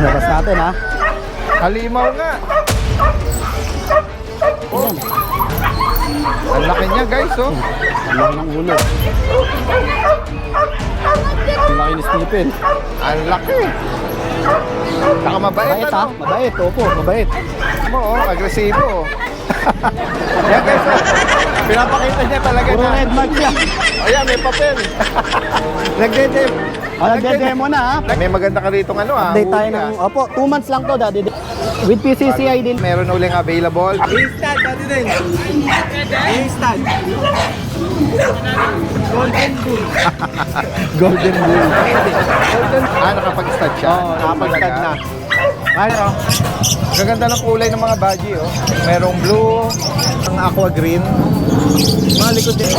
Labas natin ha. Halimaw nga. Oh. Ang laki niya guys, oh. Ang laki ng ulo. Ang laki ni Stephen. Ang laki. Saka mabait, Mabait ha? ano? Mabait, opo, mabait. Mo, oh, agresibo. Yan guys, oh. Pinapakita niya talaga Puro na. red mark siya. Ayan, may papel. Nagde-dem. Nagde-demo na ha. May maganda ka rito ano ah. Update tayo huli, ng, opo, 2 months lang to, daddy. With PCCI din. Meron uling available. Instant, dati din. Instant. Golden Bull. Golden Bull. Nakapag-stud siya. Oo, nakapag-stud na. Ano? Gaganda ng kulay ng mga baji, oh. Merong blue, ang aqua green. Malikod din.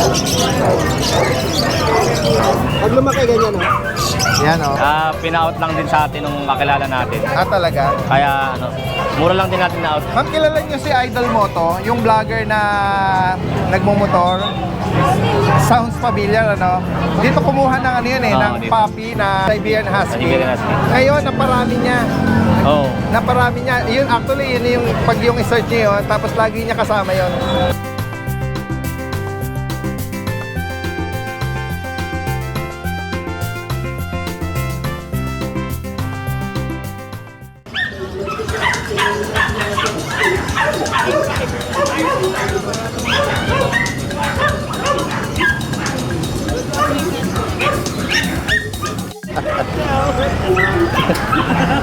Pag lumaki ganyan ha. Yan, oh. Pina-out lang din sa atin nung kakilala natin. Talaga. Kaya mura lang din natin na-out. Ma'am, kilala niyo si Idol Moto, yung vlogger na nagmumotor? Sounds familiar, ano? Dito kumuha ng ano yun eh, Oo, ng dito. puppy na Siberian Husky. Siberian Husky. Ngayon, naparami niya. Oo. Naparami niya. Yun, actually, yun yung pag yung i-search niyo yun, tapos lagi niya kasama yun.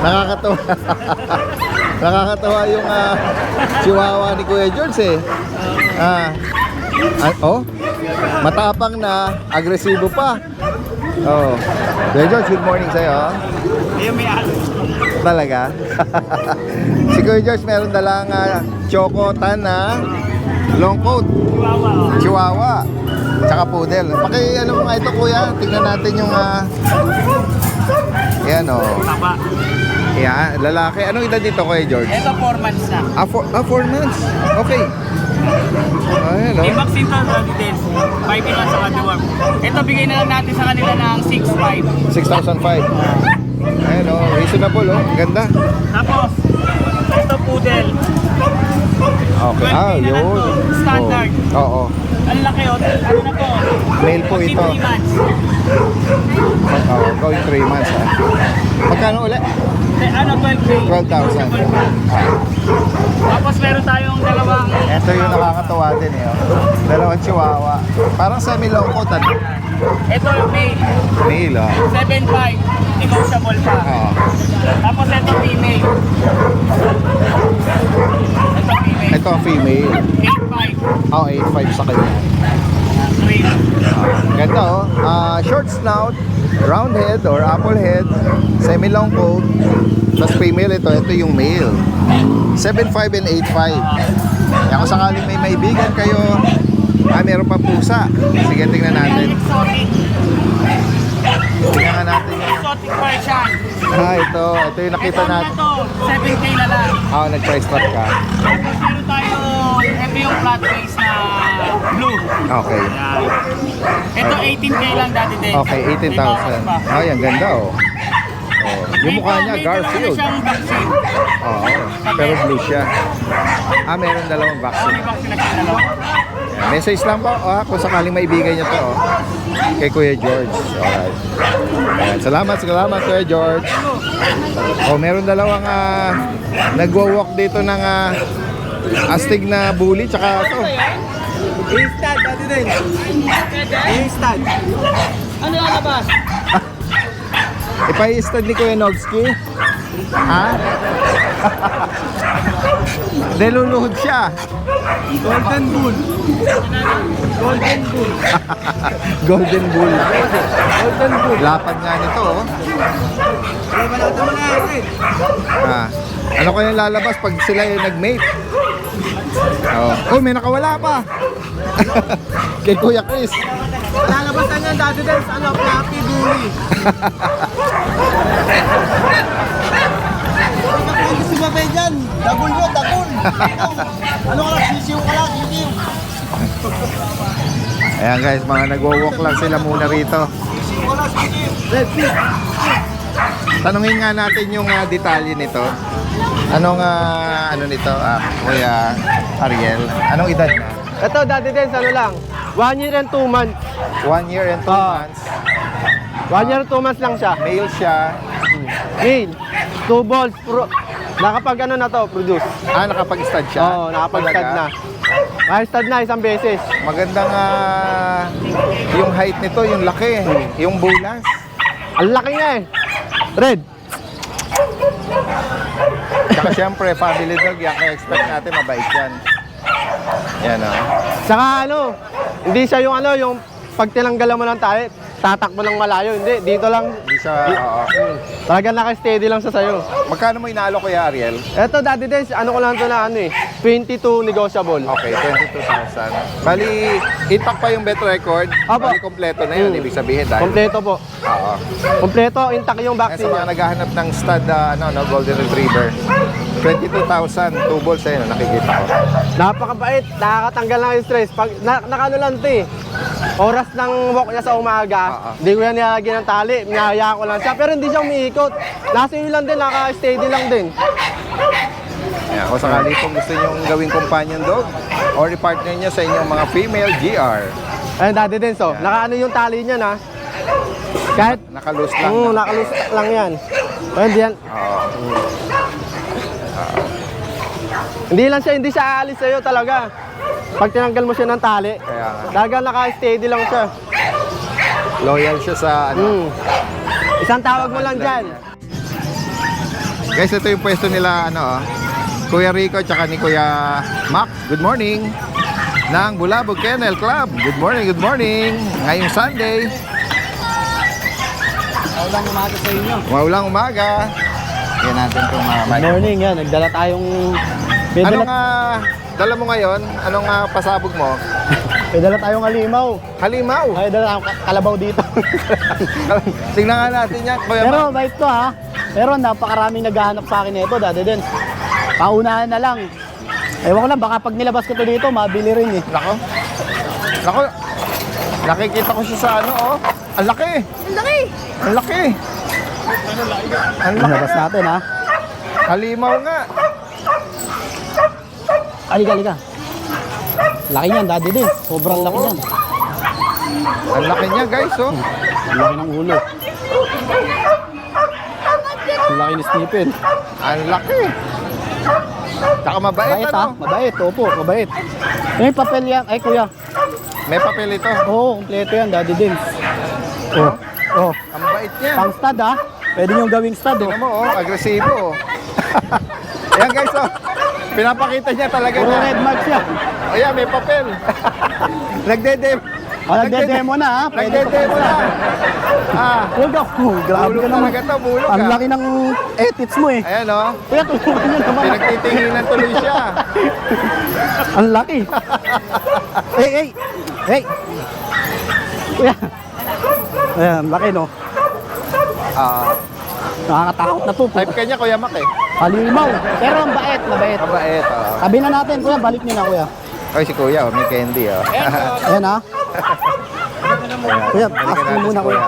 Nakakatawa. Nakakatawa yung chihuahua ni Kuya George eh. Oh, matapang na, agresibo pa. Oh. Kuya George, good morning sa'yo. Talaga? Si Kuya George meron dalang choco tan na long coat. Chihuahua. Tsaka poodle. Ano mo nga ito kuya? Tingnan natin yung yan o. Yan, lalaki. Anong edad dito Kuya George? Ito 4 months na. 4 months. Okay. Ayan o. I-vaccine to na details. 5 in 1 sa Kadewar. Ito bigay na lang natin sa kanila ng 6,500. 6,500. Ayan o. Reasonable o. Ganda. Tapos, ito poodle. Okay. 12 na lang to. Standard. Oo. Ang laki o. Ano na to? Male po ito. 3 months. Oo, going 3 months ha. Magkano ulit? Ano, 12K. 12,000. Tapos meron tayong dalawang Ito yung nakakatawa din eh. Oh. Dalawang chihuahua. Parang semi-long coat ano? ito yung male. Male oh. 7,500. Negotiable pa. Oo. Tapos ito female. Ito female. Ito ang female. 8,500. Oh, 8,500 sa kanya. Green. Ganda oh. Short snout, round head or apple head, semi-long coat. Tapos female ito. Ito yung male. 7,500 and 8,500. Kaya kung sakaling may maibigan kayo, meron pa pusa. Sige, tingnan natin. Exotic. Tingnan natin yung... Exotic version. Ito. Ito yung nakita Ito na natin. to. 7K na lang. Nag-price tag ka. Tapos meron tayo, ito yung flat face na blue. Okay. Yan. Ito 18K lang dati din. Okay, 18,000. Ay, ang ganda oh. Yung mukha niya, Garfield. May siyang vaccine. Oo. Pero blue siya. Meron dalawang May vaccine. vaccine na siya dalawa. Message lang po kung sakaling maibigay niyo to kay Kuya George. Alright. Ayan. Salamat Kuya George. Meron dalawang nagwo-walk dito ng astig na bully tsaka to. Instant, dati din. Instant. Ano lalabas? Ipa-stud ni Kuya Nogski. Niluluhod siya. Golden Bull. Golden Bull. Golden Bull. Golden Bull. Lapad nga nito oh. Ano ba natin mga akin? Ano kaya lalabas pag sila yung nag-mate? May nakawala pa. Kay Kuya Chris. Lalabas na yan dati din sa Fluffy Bully. Gusto ba kayo dyan? Dagul mo, dagul. Ano ka lang, sisiw ka lang, sisiw. Ayan guys, mga nagwo-walk lang sila muna rito. Sisiw ka lang, sisiw. Red fish. Tanungin nga natin yung detalye nito. Anong ano nito, Kuya Ariel? Anong edad na? Ito, Daddy Dens, ano lang? 1 year and 2 months. 1 year and 2 months. 1 year and 2 months lang siya. Male siya. Male. 2 balls. Nakapag ano na to, produce. Nakapag-stud siya? Oo, nakapag-stud na. Nakapag-stud na isang beses. Magandang yung height nito, yung laki, yung bulas. Ang laki nga eh. Red. Saka syempre, family dog yan, kaya expect natin mabait yan. Yan Saka ano, hindi siya yung ano, yung pag tinanggalan mo ng tali, tatakbo ng malayo. Hindi, dito lang. Hindi siya, oo. Talagang naka-steady lang sa sayo. Magkano mo inalo, Kuya Ariel? Eto, Daddy Dens, ano ko lang ito na ano eh, 22 negotiable. Okay, 22,000. Bali, intact pa yung bet record. Apo. Bali, kompleto na yun, ibig sabihin dahil. Kompleto po. Oo. Kompleto, intact yung Kaya sa vaccine mga niya. naghahanap ng stud, Golden Retriever, 22,000, 2 balls ayun, nakikita ko. Napakabait, nakakatanggal ng stress. Pag nakano lang ito eh. Oras ng walk niya sa umaga, hindi ko yan nilagyan ng tali, niyaya ko lang siya. Pero hindi siya umiikot. Nasa iyo lang din, naka-steady lang din. Ayan, kung sakali kung gusto nyo gawing companion dog, or i-partner nyo sa inyong mga female GR, Ayun, Daddy Dens, oh. Nakaano yung tali niya na. Kahit, naka-loose lang. nakalus lang yan. Ayun, di yan. Oo. Hindi siya aalis sa'yo talaga. Pag tinanggal mo siya ng tali, Kaya nga. talaga naka-steady lang siya. Loyal siya sa Isang tawag mo lang dyan. Guys, ito yung pwesto nila Kuya Rico tsaka ni Kuya Mac. Good morning. Ng Bulabog Kennel Club. Good morning, good morning. Ngayong Sunday. Maulang umaga sa inyo. Maulang umaga. Yan natin itong Good morning, yan. Nagdala tayong... Anong dala mo ngayon? Anong pasabog mo? May dala tayong halimaw. Halimaw. May dala tayong kalabaw dito. Tingnan nga natin yan, Kuya Pero Mac. bait to ha. Pero napakaraming naghahanap sa akin nito, Daddy Dens. Paunahan na lang. Ewan ko lang, baka pag nilabas ko to dito, mabili rin eh. Nako. Nako. Nakikita ko siya sa Ang laki. Ang laki. Ang laki. Ang laki. Nilabas natin ha. Halimaw nga. Halika. Laki niyan, Daddy Dens. Sobrang laki niyan. Ang laki niya, guys, Ang laki ng ulo. Ang laki ni Stephen. Ang laki. Tsaka mabait, Mabait ha? Mabait, opo, mabait. May papel yan. Ay, kuya. May papel ito. Oo, kompleto yan, Daddy Dens. Oh. Ang bait niya. Pang stud ha. Pwede niyong gawing stud oh. Tingnan mo, agresibo, Ayan, guys, pinapakita niya talaga Puro na. red mark siya. Ayan, may papel. Nagde-demo. Nagde-demo na ha. Pwede Nagde-demo na. Huwag ako. Grabe Bulog ka naman. talaga to, bulog Ang ah. laki ng edits mo eh. Ayan, Kuya, tulungan niyo naman. Pinagtitinginan tuloy siya. Ang laki. Hey. Kuya. Ayan, laki no. Nakakatakot na to. Type ka niya, Kuya Mac, Halimaw. Pero ang bait, mabait. Mabait, Sabi na natin, kuya, balik niyo na, kuya. Ay, si Kuya, may candy, Ayan ha. Kuya, ask mo muna, kuya.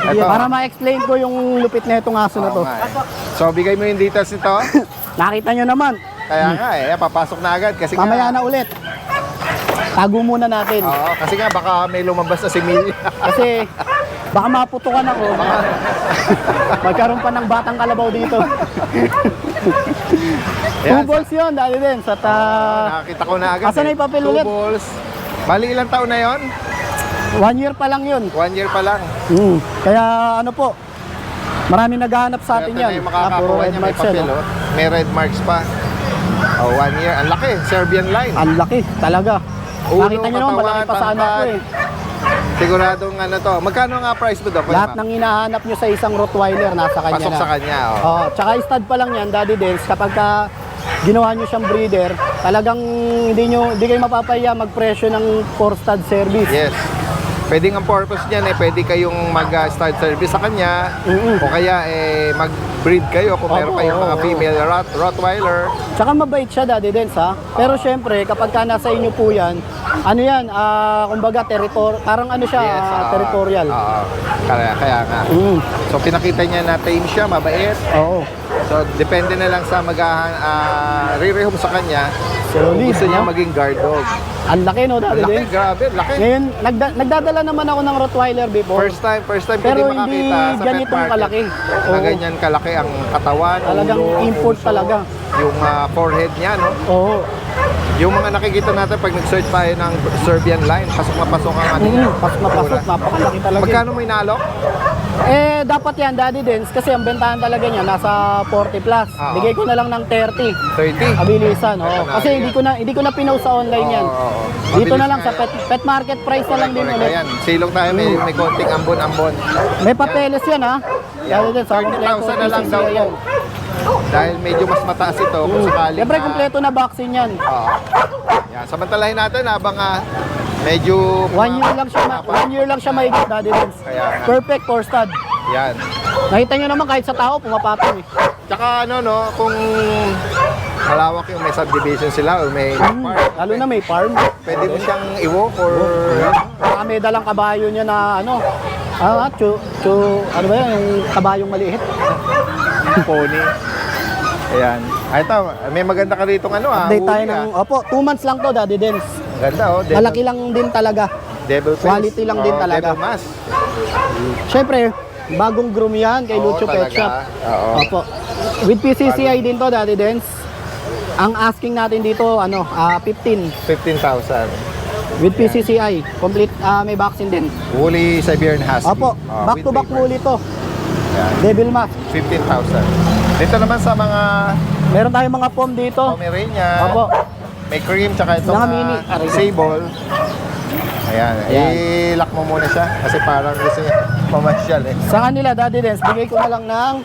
Sige, Ito. para ma-explain ko yung lupit na itong aso na to. So, bigay mo yung details nito. Nakita nyo naman. Kaya nga, papasok na agad. Kasi Mamaya nga, na ulit. Tago muna natin. Oo, kasi nga, baka may lumabas na si Millie. Kasi baka maputukan ako. Magkaroon pa ng batang kalabaw dito. Ayan, 2 balls yun, Daddy Dens. At nakakita ko na agad. Asan na yung papel ulit? 2 balls. Bali, ilang taon na yon? 1 year pa lang yun. 1 year pa lang. Kaya ano po, maraming naghahanap sa atin Ito yan. na yung makakakuha Puro red niya, may marks yan, papel, oh. May red marks pa. 1 year. Ang laki, Serbian line. Ang laki, talaga. Ulo, Nakita nyo naman, malaki pa sa anak ko eh. Siguradong Magkano nga price mo daw? Lahat ng hinahanap nyo sa isang Rottweiler, nasa kanya pasok na. sa kanya, Tsaka stud pa lang yan, Daddy Dens. Kapag ginawa nyo siyang breeder, talagang hindi kayo mapapahiya magpresyo ng 4 stud service. Yes. Pwedeng ang purpose niyan pwede kayong mag-start service sa kanya o kaya mag-breed kayo kung meron kayong mga female Rottweiler. Tsaka mabait siya, Daddy Dens, ha? Pero syempre, kapag ka nasa inyo po yan, ano yan, kumbaga, parang ano siya, territorial. Kaya nga. So pinakita niya na tame siya, mabait. Oo. So depende na lang sa re-rehome sa kanya. So gusto niya maging guard dog. Ang laki, no, Daddy Laki, Dens? grabe, laki. Ngayon, nagdadala naman ako ng Rottweiler before. First time Pero pwede hindi makakita sa pet ganitong market. kalaki. Na Oo. ganyan kalaki ang katawan. Talagang ulo, import puso, talaga. Yung forehead niya, no? Oo. Yung mga nakikita natin pag nag-search tayo ng Serbian line, pasok na pasok ang ano niya. Pasok na pasok, napakalaki talaga. Magkano mo inalok? Dapat yan, Daddy Dens, kasi ang bentahan talaga niya nasa 40 plus. Oo. Bigay ko na lang ng 30. 30. Abilisan, oo. Kasi hindi ko na pinost sa online yan. Oo. Dito na Mabilis lang sa pet market price na lang din Correct, ulit. ayan. Silong tayo, may konting ambon-ambon. May papeles yan, ha? Daddy Dens, sa 30,000 na lang daw PCCI yan. Dahil medyo mas mataas ito kung sakali Siyempre, kompleto na vaccine yan. Oo. Yan, samantalahin natin habang medyo 1 year lang siya, 1 year lang siya mahigit, Daddy Dens. Kaya nga. Perfect for stud. Yan. Nakita nyo naman kahit sa tao, pumapatong eh. Tsaka kung malawak yung may subdivision sila o may park, Lalo na may farm. pwede mo siyang i-walk or Baka may dalang kabayo niya na ano ba yan, yung kabayong maliit. pony. Ayan. Ito, may maganda ka rito Update tayo ng, opo, 2 months lang to, Daddy Dens. Ganda Malaki lang din talaga. Devil face. Quality lang din talaga. Devil mask. Siyempre, bagong groom yan kay Lucho Pet talaga. Shop. Oo. Opo. With PCCI din to, Daddy Dens. Ang asking natin dito, 15. 15,000. With PCCI. Complete, may vaccine din. Woolly Siberian Husky. Opo, back to back muli to. Yan. Devil Mask. 15,000. Dito naman sa mga Meron tayong mga pom dito. Pomeranian. Opo. May cream tsaka itong Mga mini. sable. Ayan. Ayan. I-lock mo muna siya kasi parang gusto niya mamasyal Sa kanila, Daddy Dens, bigay ko na lang ng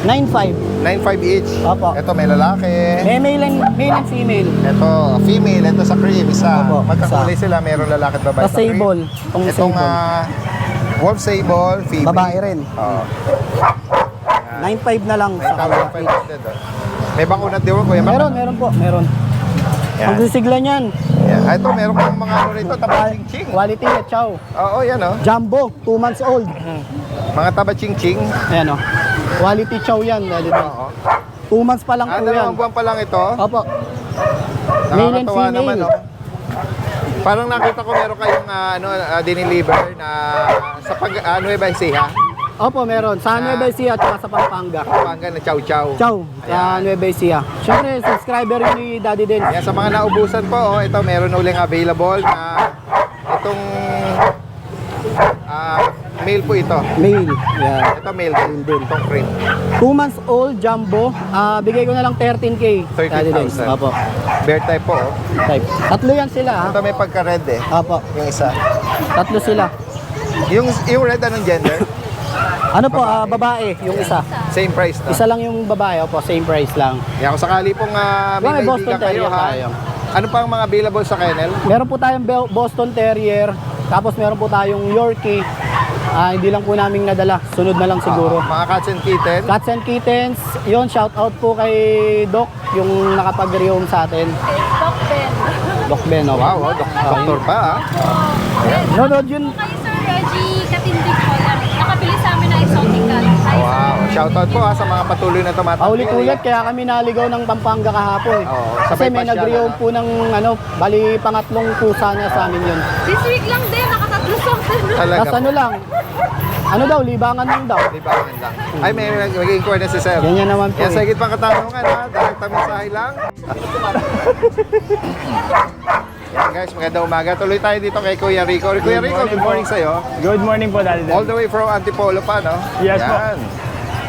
9.5. 9.5 each. Opo. Ito may lalaki. May male and female. Ito female. Ito sa cream. Isa. Opo, Magkakulay isa. sila. Meron lalaki at babae Sa sable. Itong Itong sable. wolf sable. Female. Babae rin. Oo. 9.5 na lang May sa kanila. 500. May bakuna di ba, Kuya Mac? Meron po, meron. Yan. Ang sisigla niyan, Yan. Ito, meron pang mga ano rito. Taba-ching-ching. quality na chow. Oo, yan o. Jumbo, 2 months old. Mga taba-ching-ching. Ayan o. Quality chow yan. Daddy Dens. Oo. 2 months pa lang po yan. Dalawang buwan pa lang ito. Opo. Male and Nakakatawa naman, female. no? Parang nakita ko meron kayong diniliver na sa Nueva Ecija. Opo, meron. Sa Nueva Ecija at sa Pampanga. Pampanga na chow-chow. Chow, sa Nueva Ecija. Siyempre, subscriber yun ni Daddy Dens. Yan, sa mga naubusan po, ito meron uling available na itong male po ito. Male. Yan. Ito male din. Itong cream. 2 months old, jumbo. Bigay ko na lang 13K. Daddy Dens. 13,000. Opo. Bear type po. Type. Tatlo yan sila, ha? Ito may pagka-red Opo. yung isa. Tatlo sila. Yung red, anong gender? Ano po, babae, yung isa. Same price na. Isa lang yung babae, opo, same price lang. Yan, kung sakali pong May may Boston kaibigan kayo, Terrier ha? tayo. Ano pa ang mga available sa kennel? Meron po tayong Boston Terrier, tapos meron po tayong Yorkie. Hindi lang po namin nadala, sunod na lang siguro. Mga cats and kittens. Cats and Kittens, yun, shout out po kay Doc, yung nakapag-rehome sa atin. Doc Ben. Doc Ben, opo. Wow, doktor pa, ha? Nanood yun, Kay Sir Reggie Katindig po yan. Nakabili sa amin ng exotic cat. Hi, Wow, shoutout po sa mga patuloy na tumatangkilik. paulit-ulit, kaya kami naligaw ng Pampanga kahapon. Oo, Kasi sabay may pa siya, nag-rehome po ng, bali pangatlong pusa na sa amin yun. This week lang din, nakatatlo sa akin. Talaga Tapos ano lang, ano daw, libangan lang daw. Libangan lang. Ay, may mag-inquire na si Sir. Ganyan naman po Yan, eh. sa higit pang katanungan, ha? Direkta mensahe lang. Yan guys, magandang umaga. Tuloy tayo dito kay Kuya Rico. Kuya Rico, good morning sa'yo. Good morning po, Daddy All the way from Antipolo pa, no? Yes po. Yan.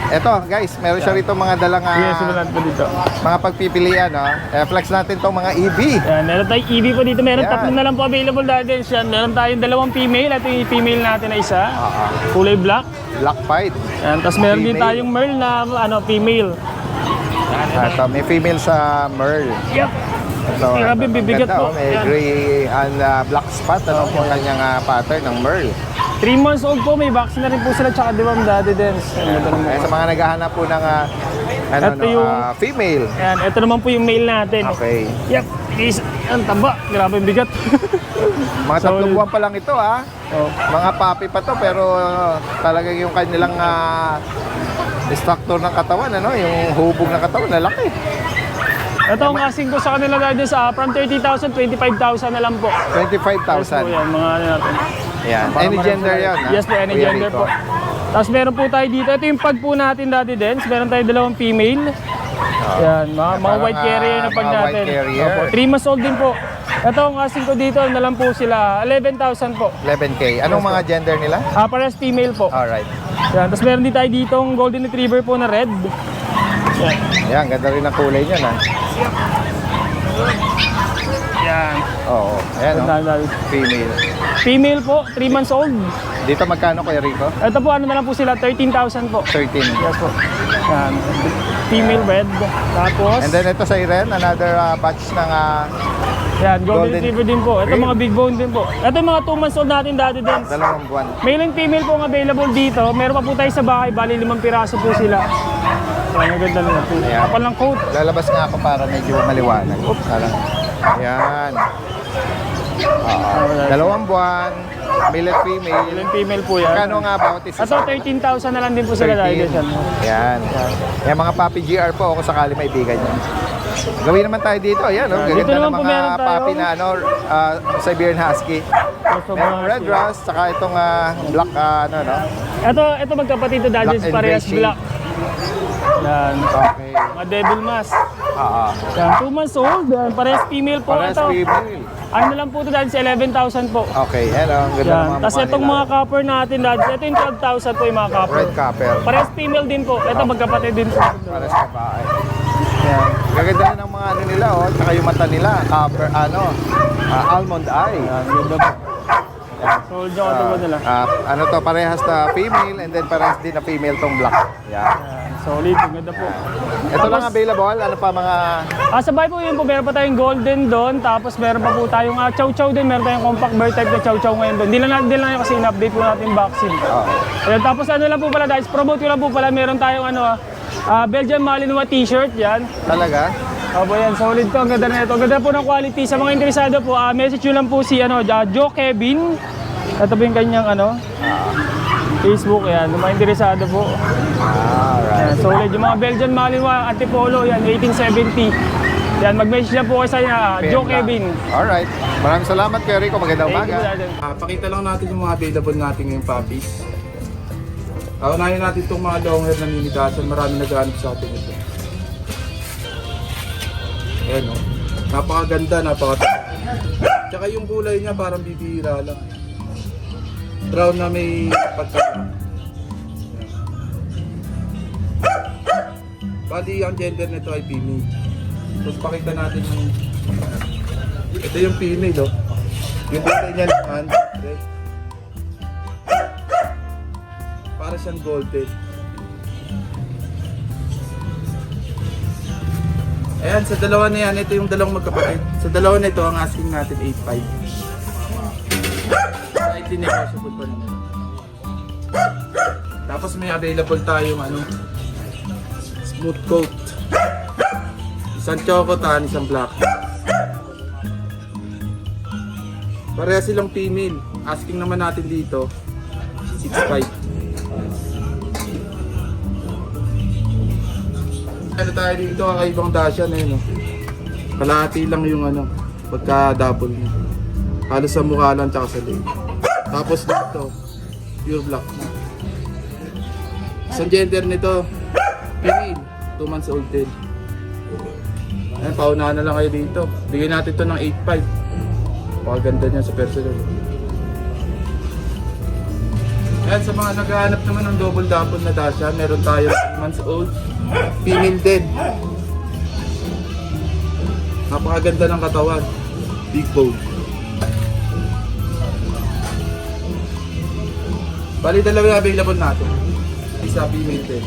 Eto, guys, meron siya rito mga dalang Yes, simulan po dito. mga pagpipilian, no? Flex natin tong mga EV. Yan, meron tayong EV po dito. Meron Yan. tatlo na lang po available, Daddy Dens. Yan, meron tayong dalawang female. Ito yung female natin na isa. Kulay black. Black Fight. Yan, tapos meron din Female. tayong Merl na female. Ito, may female sa Merl. Yep. Ito, Grabe, ang bibigat ganda, po. oh. May Yan. gray and black spot. Ano po kanyang pattern ng Merl. 3 months old po, may vaccine na rin po sila, tsaka Deworm Daddy Dens. Kaya sa mga naghahanap po ng ano, Ito yung- female. Ayan, ito naman po yung male natin. Okay. Yep, is ang taba. Grabe yung bigat. Mga Solid. 3 buwan pa lang ito Oh. Mga puppy pa to pero talaga yung kanilang structure ng katawan, ano, yung hubog ng katawan, lalaki. Ito ang asking ko sa kanila guys, from 30,000, 25,000 na lang po. Yes po 25,000. yan, mga ano natin. Yan. Para Any marami gender sila. yan, Yes po, any Kuya gender Rico. po. Tapos meron po tayo dito, ito yung pag po natin dati Dens, meron tayo 2 female. Yan, mga Parang, white carrier na pag mga white natin. carrier. Opo, 3 months old din po. Ito ang asking ko dito, na lang po sila, 11,000 po. 11K. Anong mga gender nila? Parehas female po. Alright. Yan, tapos meron din tayo dito ang golden retriever po na red. Yan. Yan, ganda rin ang kulay niyan, Yan. Oo. Ayan, Ganda, ganda. female. Female po, 3 months old. Dito magkano, Kuya Rico? Ito po, ano na lang po sila, 13,000 po. 13. Yes po. Yan. Female red. Tapos, And then ito sa Iren, another batch ng yan, golden golden retriever din po. Ito Really? mga big bone din po. Ito yung mga 2 months old natin dati din. 2 buwan. Male and female po ang available dito. Meron pa po tayo sa bahay, bali 5 piraso po sila. Yan, maganda na po. Ayan. Kapal ng coat. Lalabas nga ako para medyo maliwanag. Parang, yan. Oo. 2 buwan, male at female. Male and female po yan. Kano nga bawat isa? Ito, 13,000 na lang din po sila dahil 13. dyan. Yan. Yan mga papi GR po kung sakali may bigan niya. Gawin naman tayo dito. Ayan, oh, Dito gaganda naman ng po mga meron tayo. papi na Siberian Husky. Merong red rust, saka itong black, no? Ito magkapatid to Black Dodgers and parehas gray black. Yan. Okay. Mga devil mask. Oo. Yan, 2 months old. Yan, parehas female po. Parehas Ito. female. Ano na lang po ito dahil sa 11,000 po. Okay, yan oh, ang ganda Yan. ng mga Tapos mukha itong nila. mga copper natin, Dodgers. Ito yung 12,000 po yung mga copper. Red copper. Parehas female din po. Ito magkapatid din po. Para sa babae. Yan. Gaganda rin ang mga ano nila, oh. Tsaka yung mata nila, copper, almond eye. Yan, ganda po. Sold yung ito nila. Ano to, parehas na female and then parehas din na female tong black. Yan. Yan, solid. Ang ganda po. Ito lang available, ano pa mga... Sa bahay po yun po, meron pa tayong golden doon, tapos meron pa po tayong chow chow din, meron tayong compact bear type na chow chow ngayon doon. Hindi lang yun kasi in-update po natin yung vaccine. Ayan, tapos ano lang po pala guys, promote ko lang po pala, meron tayong Belgian Malinois t-shirt, yan. Talaga? Opo yan, solid to, ang ganda na ito. Ang ganda po ng quality. Sa mga interesado po, message nyo lang po si Joe Kevin. Ito po yung kanyang Facebook, yan. Yung mga interesado po. Alright. Yan, solid. Yung mga Belgian Malinois Antipolo, yan, 1870. Yan, mag-message lang po kayo sa Joe Kevin. Alright. Maraming salamat Kuya Rico, magandang Thank you, umaga. brother. Pakita lang natin yung mga available natin ngayong puppies. Unahin natin itong mga long hair na minidasan. Marami naghahanap sa atin ito. Ayan o. Napakaganda, Tsaka yung kulay niya parang bibihira lang. Brown na may pagka. Bali, ang gender nito ay female. Tapos pakita natin yung... Ito yung female oh. Yung kulay niya naman, red. Para siyang golden. Ayan, sa dalawa na yan, ito yung dalawang magkapatid. Sa dalawa na ito, ang asking natin 8.5. Slightly negotiable pa naman. Tapos may available tayong smooth coat. Isang chocotan, isang black. Pareha silang female. Asking naman natin dito 6.5. Ano tayo dito, kakaibang dasya na yun. Kalahati lang yung pagka-double niya. Halos sa mukha lang tsaka sa leg. Tapos dito, pure black na. Isang gender nito, female, 2 months old din. Ayan, paunahan na lang kayo dito. Bigyan natin to ng 8.5. Pakaganda niya sa personal. Ayan, sa mga naghahanap naman ng double double na dasya, meron tayo 3 months old, female din. Napakaganda ng katawan. Big bone. Bali, dalawa yung available natin. Isa female din.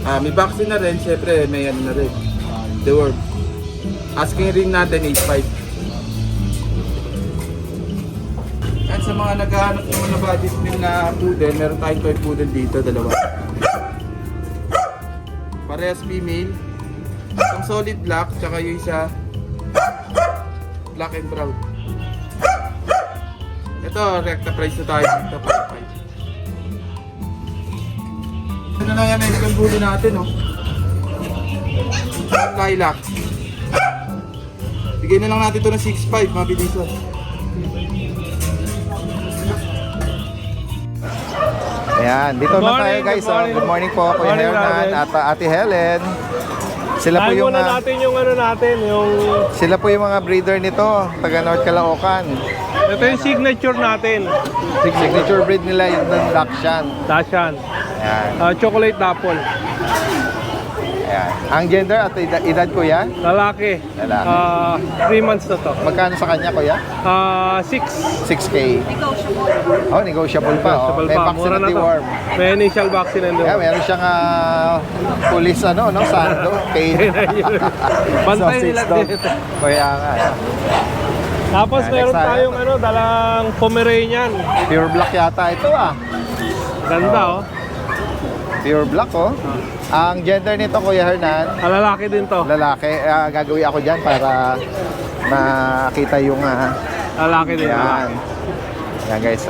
May vaccine na rin, syempre may ano na rin. Deworm. Asking ring natin 8.5. At sa mga naghahanap ng mga body slim na poodle, meron tayong toy poodle dito, dalawa. Parehas female. Isang solid black, tsaka yung isa black and brown. Ito, recta price na tayo dito, 5.5. Ano lang yung American Bully natin, oh. Lilac. Bigyan na lang natin ito ng 6.5, mabilis, oh. Ayan, dito na tayo guys. Good morning po, Kuya Morning, Hernan Robin. at Ate Helen. Sila po Tayo yung muna natin yung sila po yung mga breeder nito, taga North Caloocan. ito yung signature natin. Signature breed nila yung Dachshund. Dashan. Ayan. Chocolate Dapple. Ayan. Ang gender at edad kuya? Lalaki. Lalaki. 3 months na to. Magkano sa kanya kuya? 6. 6K. Oh, negotiable pa. Oh. May vaccine Mura at na to. deworm. May initial vaccine and Yeah, deworm. meron siyang police no, sando. Kay Bantay Sausage nila dog. dito. Kaya nga. Tapos Yan, meron next tayong dalang Pomeranian. Pure black yata ito Ganda Pure black Ang gender nito Kuya Hernan, Lalaki din to. lalaki. Gagawin ako dyan para makita yung Lalaki din. yan. Yan guys.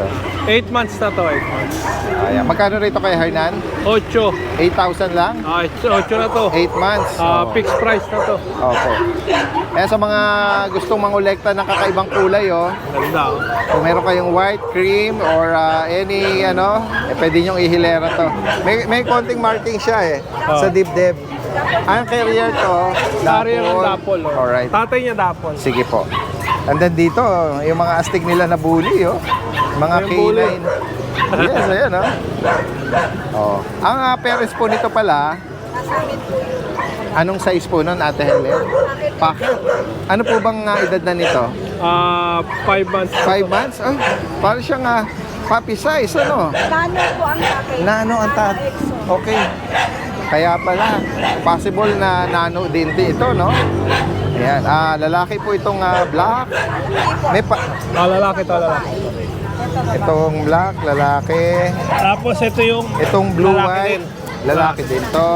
8 months na to, 8 months. Ayan. Magkano rito Kuya Hernan? 8. 8,000 lang? 8 na to. 8 months? Fixed price na to. Opo. Kaya sa mga gustong mangolekta ng kakaibang kulay Ganda kung meron kayong white, cream, or any pwede nyong ihilera to. May konting marking siya sa dibdib. Ang carrier to, Carrier ng Dapple. Alright. Tatay niya Dapple. Sige po. And then dito, yung mga astig nila na bully, mga Yung bully. canine. Yes, ayan, Ang parents po nito pala, anong size po nun, Ate Helen? Pocket. Ano po bang edad na nito? 5 months. 5 months? Ay, parang siyang puppy size, Nano po ang tatay. Nano ang Okay. Kaya pala, possible na nano din ito, no? Ayan, lalaki po itong black. May Lalaki to, lalaki. itong black, lalaki. Tapos ito yung Itong blue lalaki white, din. lalaki din to.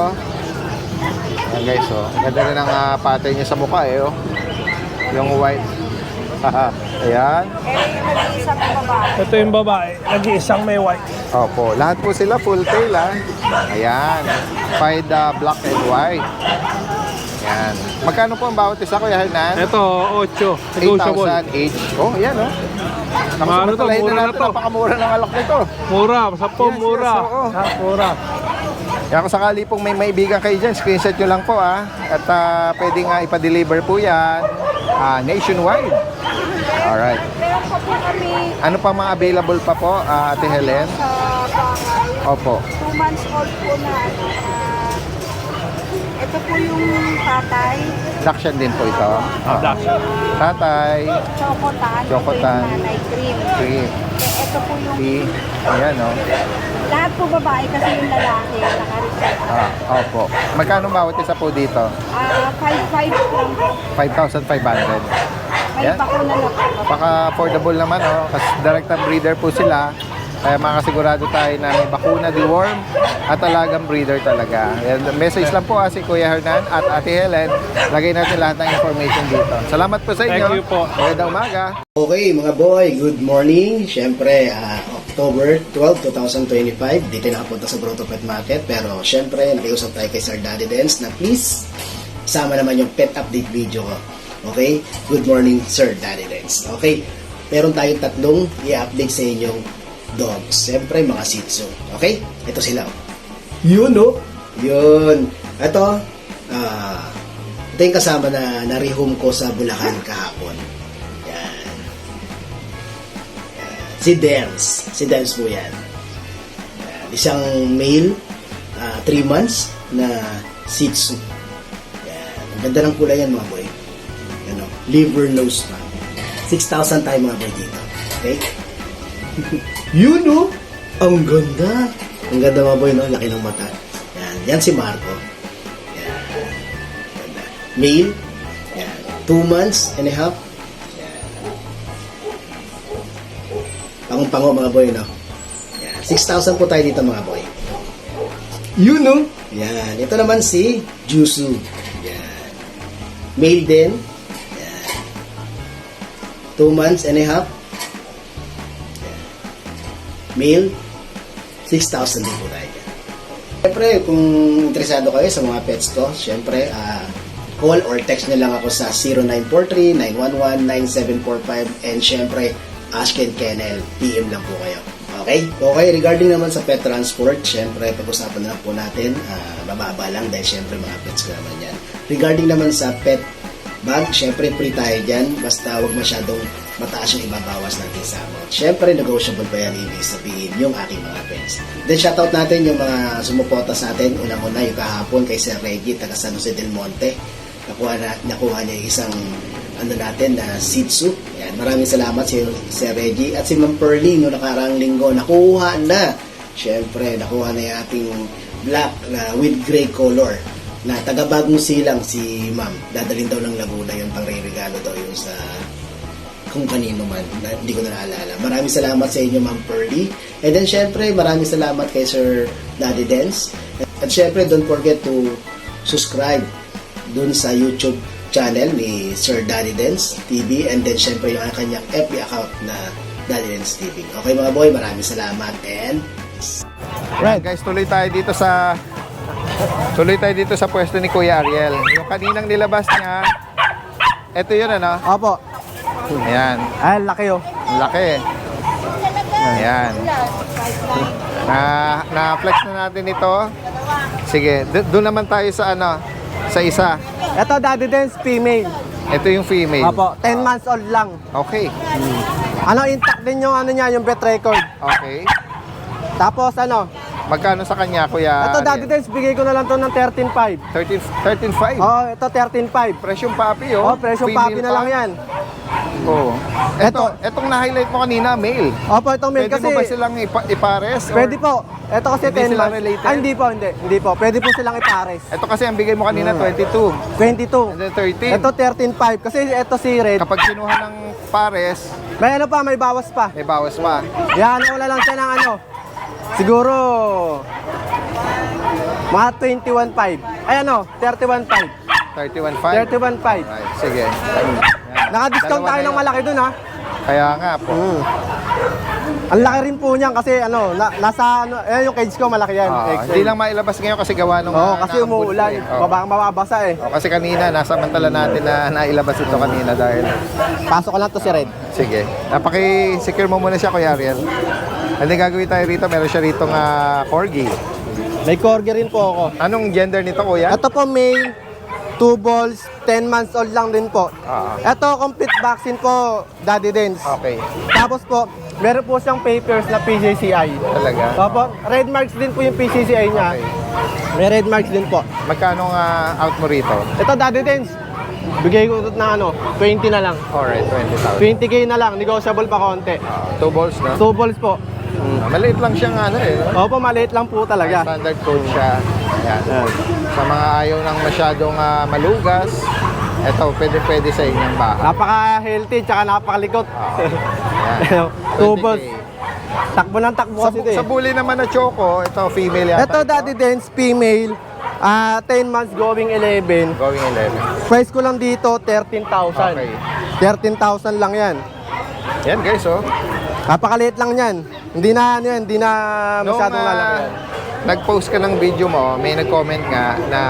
Ayan guys, ganda rin ang pattern niya sa mukha yung white. Ayan. Isang babae. Ito yung babae. Nag-iisang may white. Opo, lahat po sila full tail Ayan. Pied black and white. Ayan. Magkano po ang bawat isa Kuya Hernan? Ito, 8. Negotiable. 8,000 each. Oh, yan Ano to, Nakusumatalahin mura na na natin. to. Napakamura ng alak nito. Mura. Sa po, Yes, mura. yes, oo. Mura. Kaya kung sakali pong may maibigan kayo dyan, screenshot nyo lang po At pwede nga ipa-deliver po yan nationwide. Alright. Meron pa po kami Ano pa mga available pa po, Ate Helen? sa bahay. Opo. 2 months old po na ito po yung tatay. Dachshund din po ito. Dachshund. Tatay, Chocotan. Chocotan. Ito yung nanay cream. cream, Ito po yung ayan lahat po babae kasi yung lalaki naka-reserve. Opo. Magkano bawat isa po dito? 5,500 lang po. 5,500. May Yan. bakuna na po. Baka affordable naman kasi direct breeder po sila. Kaya makasigurado tayo na may bakuna, deworm at talagang breeder talaga. Yan, message lang po si Kuya Hernan at Ate Helen. Lagay natin lahat ng information dito. Salamat po sa inyo. Thank you po. Magandang umaga. Okay mga boy, good morning. Siyempre, October 12, 2025, dito nakapunta sa Grotto Pet Market. Pero siyempre, nakiusap tayo kay Sir Daddy Dance na please, sama naman yung pet update video ko. Okay? Good morning, Sir Daddy Dance. Okay? Meron tayong tatlong i-update sa inyong dogs. Siyempre, mga Shih Tzu. Okay? Ito sila. Yun, no? Yun. Ito yung kasama na na-rehome ko sa Bulacan kahapon. Si Dance. Si Dance po yan. Isang male, 3 months na Shih Tzu. Yan. Ang ganda ng kulay yan mga boy. Liver nose pa. 6,000 tayo mga boy dito. Okay? Yun Ang ganda. Ang ganda mga boy, no? Laki ng mata. Yan. Yan si Marco. Yan. Ganda. Male. Yan. 2 months and a half. Yan. Pangong-pango mga boy, no? Yan. 6,000 po tayo dito mga boy. Yun, no? Yan. Ito naman si Jusu. Yan. Male din. Yan. 2 months and a half. Yan. Male. 6,000 din po tayo. Siyempre, kung interesado kayo sa mga pets ko, siyempre, call or text nyo lang ako sa 0943-911-9745 and siyempre, Ashken Kennel, PM lang po kayo. Okay? Okay, regarding naman sa pet transport, siyempre, pag-usapan na lang po natin, mababa lang dahil siyempre mga pets ko naman yan. Regarding naman sa pet bag, siyempre, free tayo dyan, basta huwag masyadong mataas yung ibabawas natin sa amount. Siyempre, negotiable pa yan, ibig sabihin yung aking mga pets. Then, shoutout natin yung mga sumuporta sa atin. Unang-una, yung kahapon kay Sir Reggie, taga San Jose del Monte. Nakuha niya yung isang na Shih Tzu. Yan, maraming salamat si Sir Reggie. At si Ma'am Pearly, no nakarang linggo, nakuha na. Siyempre, nakuha na yung ating black with gray color na taga-Bagong Silang si Ma'am. Dadalhin daw ng Laguna yung pang-regalo daw yung sa kung kanino man, hindi ko na naalala. Maraming salamat sa inyo, Ma'am Pearly. And then, syempre, maraming salamat kay Sir Daddy Dance. At syempre, don't forget to subscribe dun sa YouTube channel ni Sir Daddy Dance TV. And then, syempre, yung kanyang FB account na Daddy Dance TV. Okay, mga boy, maraming salamat. And Right, guys, tuloy tayo dito sa pwesto ni Kuya Ariel. Yung kaninang nilabas niya, ito yun, ano? Opo. Ayan. Ay, laki oh. Ang laki. Ayan. Na-flex na natin ito. Sige, doon naman tayo sa sa isa. Ito, Daddy Dance, female. Ito yung female. Opo, 10 months old lang. Okay. Intact din yung niya, yung bet record. Okay. Tapos Magkano sa kanya, Kuya ito, Daddy Ariel? Dance, bigay ko na lang to ng 13.5. 13.5. Oh, ito 13.5. Presyong papi, oh. Oh, presyo Female papi na pa. lang yan. Oh. Etong na-highlight mo kanina, male. Opo, itong male Pwede kasi. mo ba silang ipares? Or Pwede po. Ito kasi Hindi 10 sila months. related? Hindi po, hindi po. Pwede po silang ipares. Ito kasi ang bigay mo kanina, 22. 22. And then 13. Ito 13.5 kasi ito si Red. Kapag kinuha ng pares, May may bawas pa. may bawas pa. Yan, wala lang siya ng siguro mga 21.5. Ay 31.5. 31.5. 31.5. Right, sige. Yan. Naka-discount Dalawa tayo na ng yun. malaki dun ha. Kaya nga po. Ang laki rin po niyan kasi nasa yung cage ko malaki yan. Hindi lang mailabas ngayon kasi gawa nung kasi umuulan. Mababasa eh. Kasi kanina nasamantala natin na nailabas ito kanina dahil Pasok ko lang to si Red. sige. Napaki-secure mo muna siya, Kuya Ariel. Ano gagawin tayo rito? Meron siya rito corgi. May corgi rin po ako. Anong gender nito, Kuya? Ito po male, 2 balls, 10 months old lang din po. Ito complete vaccine po, Daddy Dance. Okay. Tapos po, meron po siyang papers na PCCI. Talaga? Opo, red marks din po yung PCCI niya. Okay. May red marks din po. Magkano out mo rito? Ito, Daddy Dance. Bigay ko na 20 na lang. Alright, 20,000. 20k na lang, negotiable pa konti. 2 balls, no? 2 balls po. Maliit lang siyang Opo, maliit lang po talaga. Standard code siya. Yan. Sa mga ayaw ng masyadong malugas, ito, pwede sa inyong bahay. Napaka-healthy, tsaka napakalikot. Yan. 2 balls. Takbo ng takbo kasi ito eh. Sa bully naman na choco, ito female yata. Ito, Daddy Dance, female. 10 months going 11. Going 11. Price ko lang dito, 13,000. Okay. 13,000 lang yan. Yan guys, oh. Napakaliit lang yan. Hindi na masyadong lalaki yan. Nag-post ka ng video mo, may nag-comment nga na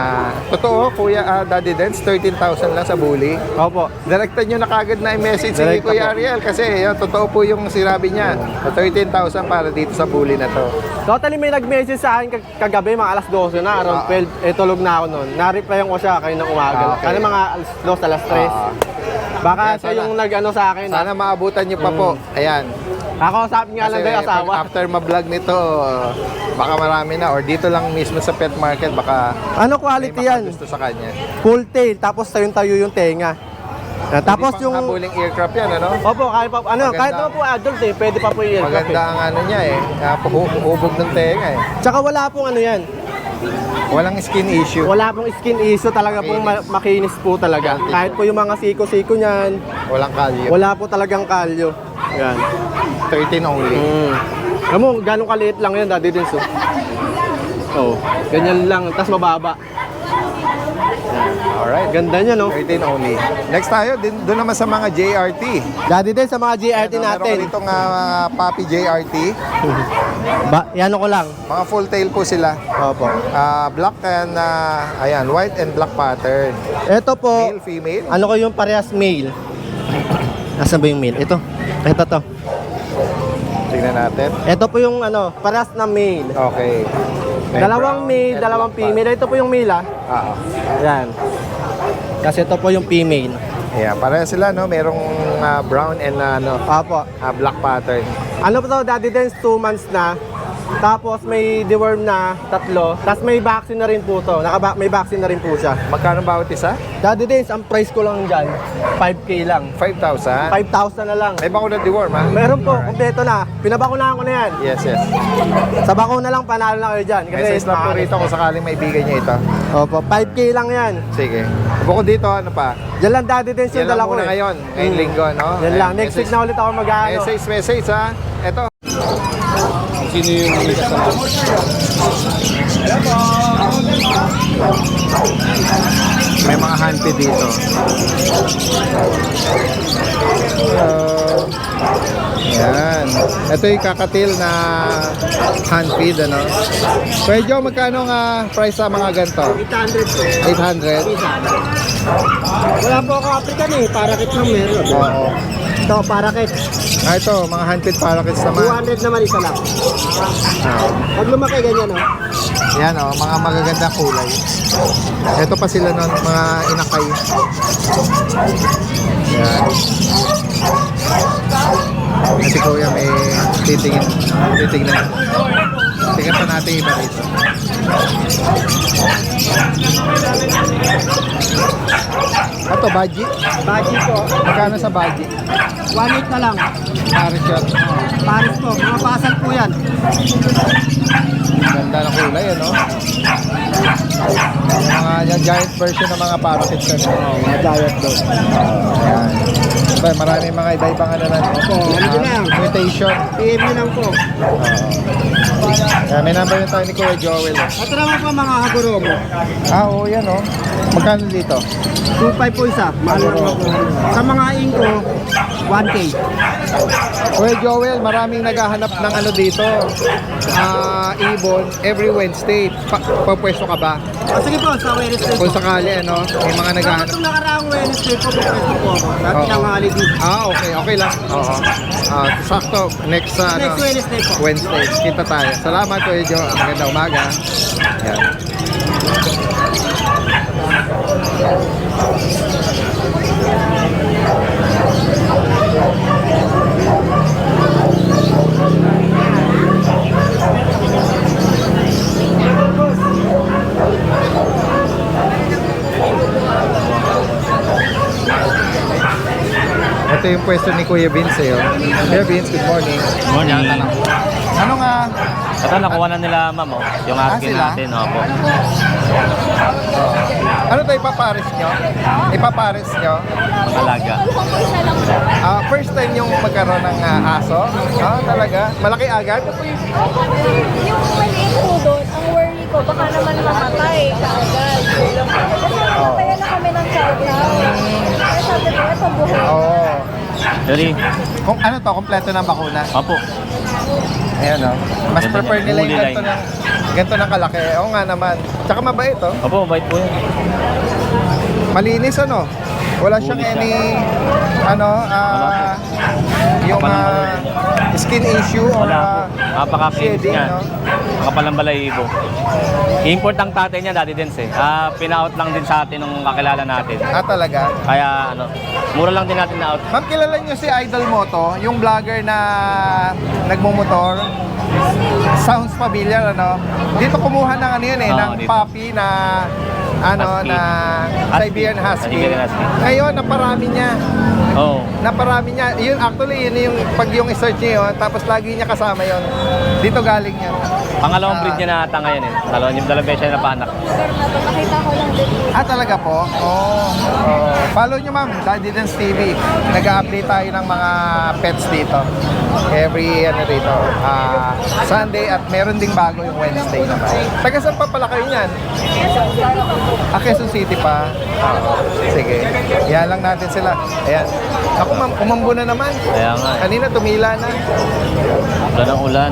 totoo, Kuya Daddy Dance, 13,000 lang sa bully. Opo. Direktan nyo na kagad na i-message si Direkta Kuya po. Ariel kasi totoo po yung sinabi niya. 13,000 para dito sa bully na to. Totally may nag-message sa akin kagabi, mga alas 12 na, around 12. Tulog na ako noon. Na-replyan ko siya kayo ng umaga. Okay. Kaya mga alas 2, alas 3. Baka Kaya siya sana- yung nag-ano sa akin. Sana maabutan nyo pa po. Ayan. Kakausapin nga lang daw yung asawa. After ma-vlog nito, baka marami na. Or dito lang mismo sa pet market, baka Ano may quality yan? makagusto sa kanya. Full tail, tapos tayo yung tenga. Tapos Hindi pang yung... habuling aircraft yan, ano? Opo, kahit pa, Maganda. kahit naman po adult eh, pwede pa po i-aircraft Maganda eh. ang ano niya eh. Hubog ng tenga eh. Tsaka wala pong ano yan. Walang skin issue. Wala pong skin issue, talaga pong makinis po talaga. Kahit po yung mga siko-siko niyan, Walang kalyo. wala po talagang kalyo. Yan. 13 only. Alam mo, gano'ng kaliit lang yan, Daddy Dins. Oh, ganyan lang, tas mababa. Alright. Ganda niya, no? 13 only. Next tayo, doon naman sa mga JRT. Daddy Dins, sa mga JRT natin. Meron itong Papi JRT. Yan ko lang. Mga full tail po sila. Opo. Black and, ayan, white and black pattern. Ito po, Male, female. ano ko yung parehas male. Nasaan ba yung male? Ito. Ito to. Tingnan natin. Ito po yung ano, parehas na male. Okay. May Dalawang brown male, and dalawang black female. Ito po yung male, ah. pattern. Yan. Kasi ito po yung female. Yeah, pareha sila, no? Merong brown and Opo. black pattern. Ano po to, Daddy Dance, 2 months na. Tapos may deworm na 3. Tapos may vaccine na rin po to. May vaccine na rin po siya. Magkano bawat isa? Daddy Dance, ang price ko lang dyan, 5K lang. 5,000. 5,000 na lang. May bakuna deworm, ha? Meron po, kumpleto na. Pinabakunahan ko na yan. Yes. Sa bakuna lang, panalo na kayo dyan. May size lang po rito kung sakaling may bigay niyo ito. Opo, 5K lang yan. Sige. Bukod dito, ano pa? Diyan lang, Daddy Dance, yung Yan lang dala ko muna eh. ngayon. Ngayong linggo, no? Yan lang. Next week na ulit ako mag-ano. Message, ha? Ito. Sino yung kasama? May mga handpid dito. Yan. Ito yung kakatil na handpid, ano? Kuya Joe, magkano nga price sa mga ganito? 800 po. 800? Wala po ako African eh. Parakit lang meron. Oo. Ito, parakit. Ito, mga handpid parakeets naman. 200 naman isa lang. Pag lumaki ganyan, oh. Yan, oh, mga magagandang kulay. Ito pa sila nun, mga inakay. Yan. Si Kuya may titingnan. Tingnan pa natin iba rito. Ito, baji. Baji po. Magkano sa baji? 1.8 na lang. Paris yan. Paris po. Mga pasal po yan. Ganda ng kulay, ano? Mga giant version ng mga parakeets. Mga giant dog. Ayan. Ba, maraming mga iba-ibang ano na. ano lang. Mutation. PM nyo lang po. Ayan, may number na tayo ni Kuya Joel. Ito naman po mga Haguromo. Oo, yan oh. Magkano dito? 2.5 po isa. Mahal po. Sa mga Inko, 1K. Kuya Joel, maraming naghahanap ng ano dito. Ibon every Wednesday. Pupwesto ka ba? Sige po, sa Wednesday po. Kung sakali, ano, may mga naghahanap. Itong nakaraang Wednesday po, pupwesto po ako. Dati Oo. ng holiday. Okay lang. Oo. Sakto, next Next Wednesday po. Wednesday. Kita tayo. Salamat, Kuya Jo. Magandang umaga. Yan. Ito yung pwesto ni Kuya Vince, eh. Kuya Vince, good morning. Morning. Ano nga? Ito, nakuha na nila, ma'am, oh. Yung asking sila? natin, opo. Ano to ipapares nyo? Ipapares nyo? Alaga. First time yung magkaroon ng aso? Talaga? Malaki agad? Yung maliit po doon, ang worry ko, baka naman mamatay kaagad. Kasi nagpapaya na kami ng chow-chow. Kaya sabi ko, ito buhay. Oo. Sorry. Kung ano to, kompleto ng bakuna. Opo. Ayan o. Mas Ganda prefer niya. nila yung Huli ganito ng kalaki. Oo nga naman. Tsaka mabait o. Opo, mabait po yan. Malinis ano. Wala siyang Malinis any yung skin issue or Wala po. Napaka-clean shedding, niya. no? Makapalang balahibo. Import ang tatay niya, Daddy Dance eh. Pina-out lang din sa atin nung kakilala natin. Talaga. Kaya mura lang din natin na-out. Ma'am, kilala niyo si Idol Moto, yung vlogger na nagmumotor? Sounds familiar, ano? Dito kumuha ng ano yun Oo, ng dito. puppy na Husky. na Husky. Siberian Husky. Siberian Husky. Ngayon, naparami niya. Oo. Naparami niya. Yun, actually, yun yung pag yung search niyo yun, tapos lagi niya kasama yun. Dito galing yun. Pangalawang breed niya na ata ngayon eh. Dalawang beses siya napanak. Pero nakita ko lang din. Talaga po? Follow nyo ma'am, Daddy Dance TV. Nag-update tayo ng mga pets dito. Every rito. Sunday at meron ding bago yung Wednesday naman. Taga saan pa pala kayo niyan? Quezon City pa. Sige. Yan lang natin sila. Ayan. Ako ma'am, umambo na naman. Kaya nga eh. Kanina tumila na. Ulan ng ulan.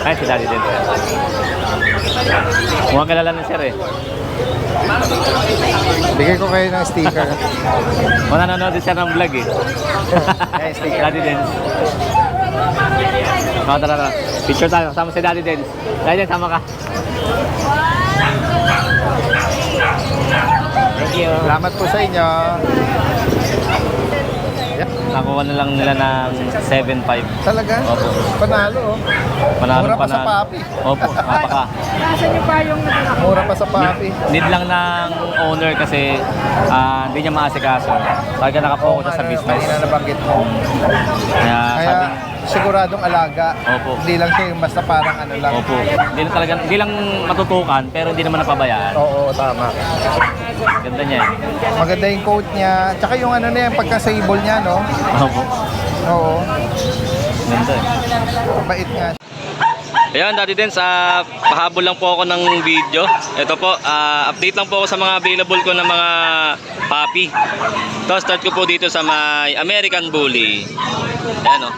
Ay, si Daddy din. Mukhang kilala na sir eh. Bigay ko kayo ng sticker. Nanonood din siya ng vlog eh. Ay, sticker. Daddy Dance. Tara. Picture tayo. Kasama si Daddy Dance. Daddy Dance, sama ka. Thank you. Salamat po sa inyo. Nakuha na lang nila ng 7.5. Talaga? Opo. Panalo oh. Panalo. Mura pa sa papi. Opo, napaka. Nasa niyo pa yung Mura pa sa papi. Need lang ng owner kasi hindi niya maasikaso. Talaga nakapokus siya sa business. Kanina nabanggit mo. Kaya Kaya sabi, siguradong alaga. Opo. Hindi lang siya yung basta parang ano lang. opo. Hindi lang matutukan pero hindi naman napabayaan. Oo, tama. Ganda niya eh. Maganda yung coat niya. Tsaka yung ano na yan, pagka-sable niya, no? Opo. Oo. Ganda eh. Mabait nga. Ayan, Daddy Dance, pahabol lang po ako ng video. Ito po, update lang po ako sa mga available ko ng mga puppy. Ito, start ko po dito sa may American Bully. Ayan o.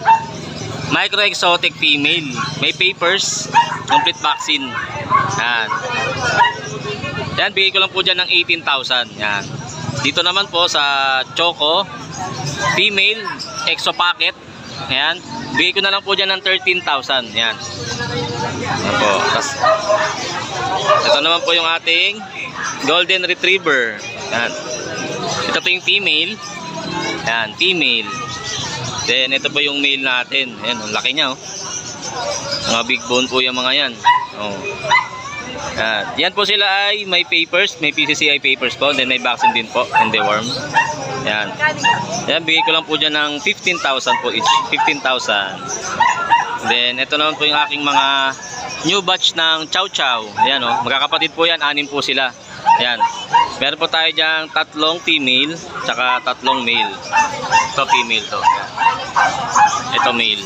Micro exotic female. May papers, complete vaccine. Ayan. Ayan, bigay ko lang po dyan ng 18,000. Ayan. Dito naman po sa Choco, female, exo packet. Ayan. Bigay ko na lang po dyan ng 13,000. Ayan. Ayan po. Tas, ito naman po yung ating Golden Retriever. Ayan. Ito po yung female. Ayan, female. Then, ito po yung male natin. Ayan, ang laki niya, oh. Mga big bone po yung mga yan. Oh. Ayan. Yan po sila ay may papers, may PCCI papers po. Then, may vaccine din po, and deworm. Ayan. Ayan, bigay ko lang po dyan ng 15,000 po each. 15,000. Then, ito naman po yung aking mga new batch ng Chow Chow. Ayan, oh. Magkakapatid po yan, 6 po sila. Ayan. Meron po tayo dyan 3 female, tsaka 3 male. Ito female to. Ito male.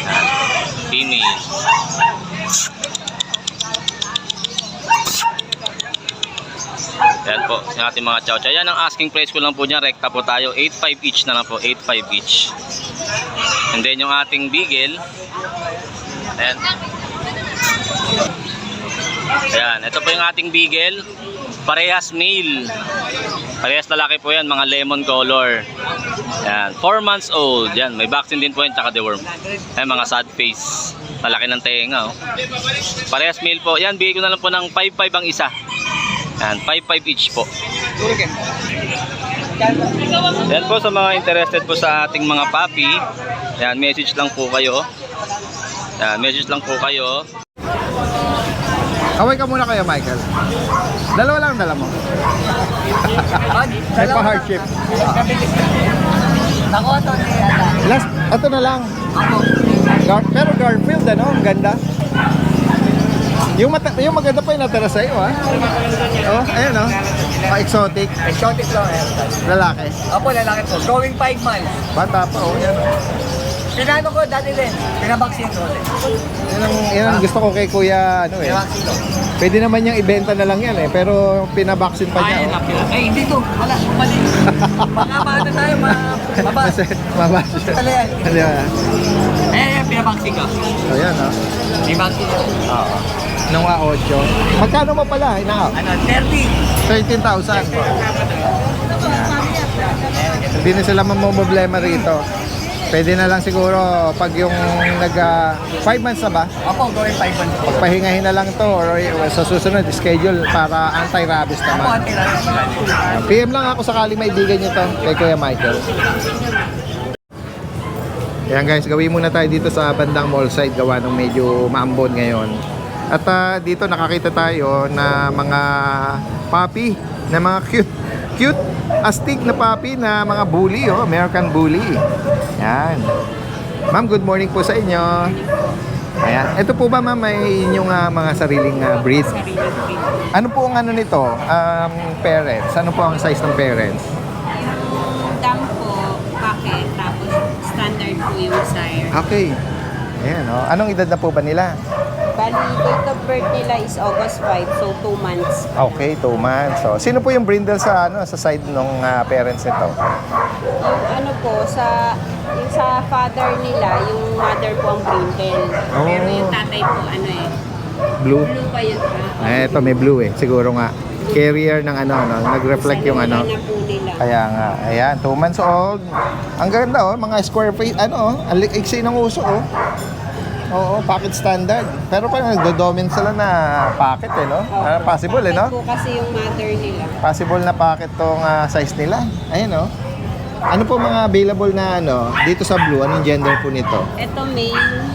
Ayan. Female. Ayan po, yung ating mga chow chow. Yan ang asking price ko lang po dyan. Rekta po tayo. 8.5 each na lang po. 8.5 each. And then yung ating beagle. Ayan. Ayan. Ito po yung ating beagle. Parehas male. Parehas lalaki po yan. Mga lemon color. Ayan. 4 months old. Yan. May vaccine din po yan. Tsaka deworm. Ayan. Mga sad face. Malaki ng tenga. Oh. Parehas male po. Yan. Bigay ko na lang po ng 5.5 ang isa. Yan, 5.5 each po. Yan po sa mga interested po sa ating mga puppy. Yan, message lang po kayo. Yan, message lang po kayo. Kaway ka muna kayo, Michael. Dalawa lang dala mo. May pa-hardship. Last, ito na lang. Pero Garfield, ano? Ang ganda. Yung maganda pa yung natira sa'yo, ha? Oh, ayun, oh. Pa-exotic. Exotic lang eh. Lalaki. Opo, lalaki po. Going 5 months. Bata pa, oh. Yan. Pinano ko dati din. Pinabaksin ko din. Yan ang gusto ko kay Kuya, ano eh. Pinabaksin ko. Pwede naman niyang ibenta na lang yan eh. Pero pinabaksin pa niya, oh. Eh, hindi to. Wala. Mali. Mga bata tayo, mabas. Mabas siya. Ano yan? Ano yan? Pinabaksin ko. So, yan, oh. Pinabaksin ko. Oo. Nung 8. Magkano mo pala? Ano, 30. 13,000. Hindi na sila mamomblema rito. Pwede na lang siguro pag yung 5 months na ba? Opo, going 5 months. Pagpahingahin na lang to or sa susunod schedule para anti-rabies Opo, naman. PM lang ako sakali maibigan nyo to kay Kuya Michael. Ayan guys, gawin muna tayo dito sa bandang mall side gawa ng medyo maambon ngayon. At dito nakakita tayo na mga puppy, na mga cute cute astig na puppy na mga bully, oh, American bully. Yan. Ma'am, good morning po sa inyo. Ayan. Ito po ba, ma'am, may inyong mga sariling breed? Ano po ang ano nito? Parents. Ano po ang size ng parents? Yung dam po, packet, tapos standard po yung sire. Okay. Ayan, oh. Anong edad na po ba nila? Bali, date of birth nila is August 5, so 2 months. Okay, 2 months. So, sino po yung brindle sa side ng parents nito? Yung ano po, yung sa father nila, yung mother po ang brindle. Oh. Pero yung tatay po, Blue? blue pa yun. Ito may blue eh. Siguro nga. Carrier ng nag-reflect yung na po nila. Kaya nga, ayan, 2 months old. Ang ganda oh, mga square face, ang iksi ng uso oh. Oo, pocket standard. Pero parang nagdo-dominate sila na pocket eh, no? Possible eh, no? Po kasi yung mother nila. Possible na pocket tong size nila. Ayan oh. Ano po mga available na dito sa blue? Anong gender po nito? Ito male.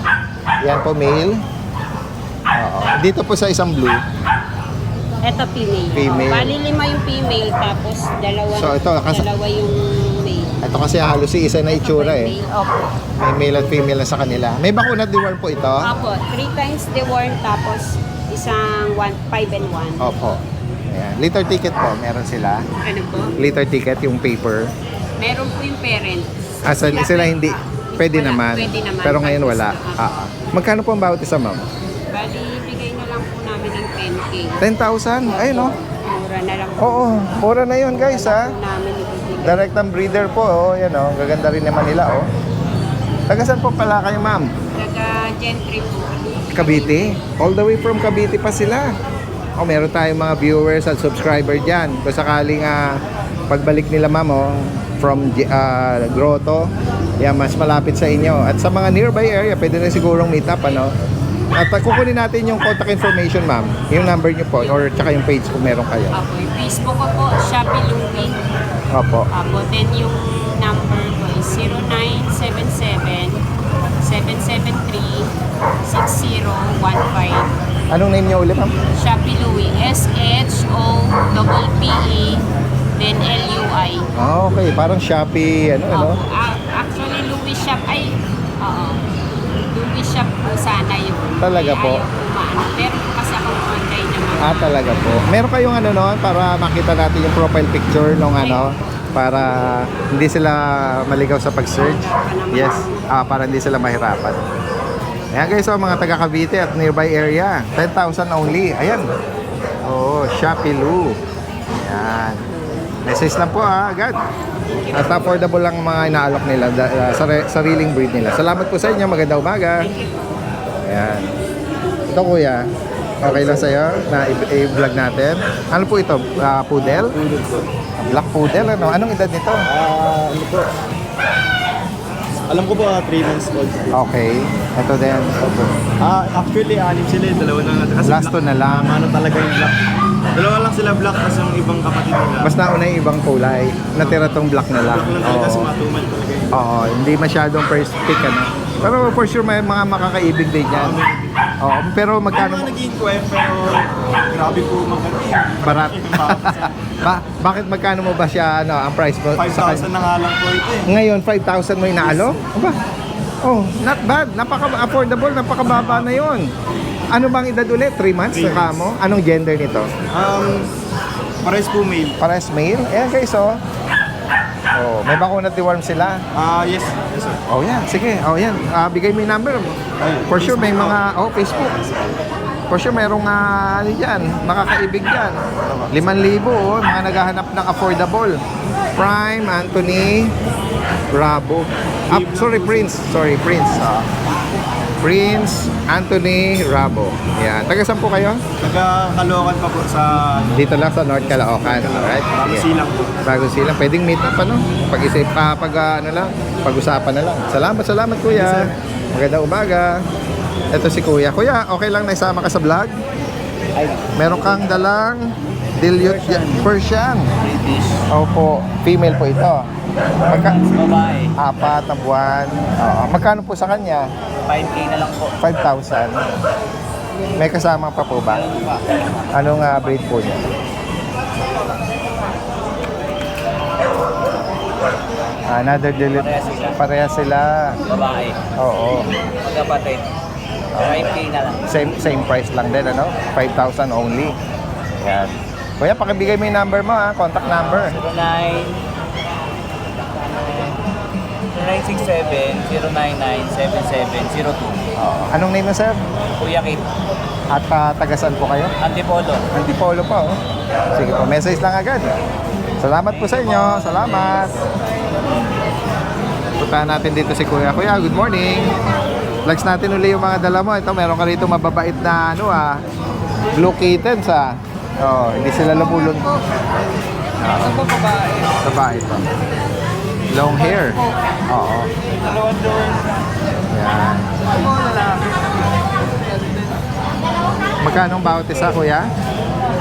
Yan po male. Oo. Dito po sa isang blue. Ito female. Female. Bali 5 yung female, tapos dalawa yung male. Ito kasi halos isa na itsura eh. Male, opo. May male at female na sa kanila. May bakuna deworm po ito? Opo, 3 times deworm, tapos isang 5 and 1. Opo. Ayan. Litter ticket po, meron sila. Ano po? Litter ticket, yung paper. Meron po yung parents. Sila hindi. Pwede naman. Pwede naman. Pero ngayon wala. Magkano po ang bawat isa, ma'am? Bali, bigay na lang po namin ng 10K. 10,000? Ayun, no? Mura na lang po. Oo, mura na yun, guys, ha? Namin ibibigay. Direct ang breeder po, oh. Yan, oh. Gaganda rin naman nila, oh. Taga saan po pala kayo, ma'am? Taga Gentry po. Cavite? All the way from Cavite pa sila. Oh, meron tayong mga viewers at subscriber dyan. Kung sakaling pagbalik nila, ma'am, oh, from Grotto, yan, mas malapit sa inyo. At sa mga nearby area, pwede na sigurong meet up, ano? At kukunin natin yung contact information, ma'am. Yung number nyo po, or tsaka yung page kung meron kayo. Opo, yung Facebook ko po, Shopee Louie. Opo. Opo, then yung number ko is 0977-773-6015. Anong name niyo ulit, ma'am? Shopee Louie. SHOPPE, then LUI. Okay. Parang Shopee, ano? Opo, actually, Louie Shop, Louie Shop po sana yun. Talaga po? Ayaw maano. Pero kasi ako online naman. Talaga po. Meron kayong noon para makita natin yung profile picture nung para hindi sila maligaw sa pag-search. Yes. Para hindi sila mahirapan. Ayan guys, mga taga Cavite at nearby area. 10,000 only. Ayan. Oh, Shopee Lou. Ayan. Message lang po agad. At affordable lang mga inaalok nila, sariling breed nila. Salamat po sa inyo. Magandang umaga. Ayan. Ito kuya, okay lang sa'yo na i-vlog natin. Ano po ito? Poodle? Black poodle, ano? Anong edad nito? Ano po? Alam ko po, 3 months old. Okay. Ito din. Actually, 6 sila, 2 na. Kasi Last two na lang. Ano talaga yung black. 2 lang sila black, kasi yung ibang kapatid nila. Mas nauna yung ibang kulay. Natira tong black na lang. Black lang talaga, kasi matumal talaga yun. Oo, hindi masyadong first pick, ano? Pero for sure, may mga makakaibig din yan. Oo, pero magkano? Ano naging kwem, pero grabe po maganda. Barat. Bakit magkano mo ba siya, ang price mo? 5,000 na nga lang po ito eh. Ngayon, 5,000 mo inaalo? Aba? Oh, not bad. Napaka-affordable, napakababa na yon. Ano bang edad ulit? 3 months? 3 Saka mo? Anong gender nito? Pares po male. Pares male? Ayan guys, oh. Oh, may bakuna deworm sila. Yes. Yes sir. Oh, yan. Sige. Oh, yan. Bigay mo yung number mo. For sure, may mga... Facebook. For sure, mayroong dyan. Makakaibig dyan. 5,000, oh. Mga naghahanap ng affordable. Prime, Anthony, Bravo. Prince. Prince, Anthony, Rabo. Yan. Taga saan po kayo? Taga Caloocan pa po sa... Dito lang sa North Caloocan. Alright. Bagong Silang po. Bagong Silang. Pwedeng meet up, ano? Pag-isip, pag-usapan na lang. Salamat kuya. Magandang umaga. Ito si kuya. Kuya, okay lang na isama ka sa vlog? Meron kang dalang dilute Persian. British. Opo. Female po ito. Babae. 4 na buwan. Magkano po sa kanya? 5K na lang po. 5,000. May kasama pa po ba? Anong breed po niya? Another delivery. Pareha sila. Babae. Oo. Magkapatid. 5K na lang. Same price lang din, ano? 5,000 only. Yan. Kuya, pakibigay mo yung number mo, ha? Contact number. 0967-099-7702. Anong name mo, sir? Kuya Kit. At tagasan po kayo? Antipolo. Antipolo pa, oh. Sige po, message lang agad. Salamat po sa inyo. Salamat. Puntahan natin dito si Kuya. Kuya, good morning. Flex natin uli yung mga dala mo. Ito, meron ka rito mababait na blue kittens, Oh, hindi sila lumulun. Ano po babae? Babae ito. Long hair. Oo. Dalawang doon. Yan. Ano po lalaki? Magkano ang bawat isa, Kuya?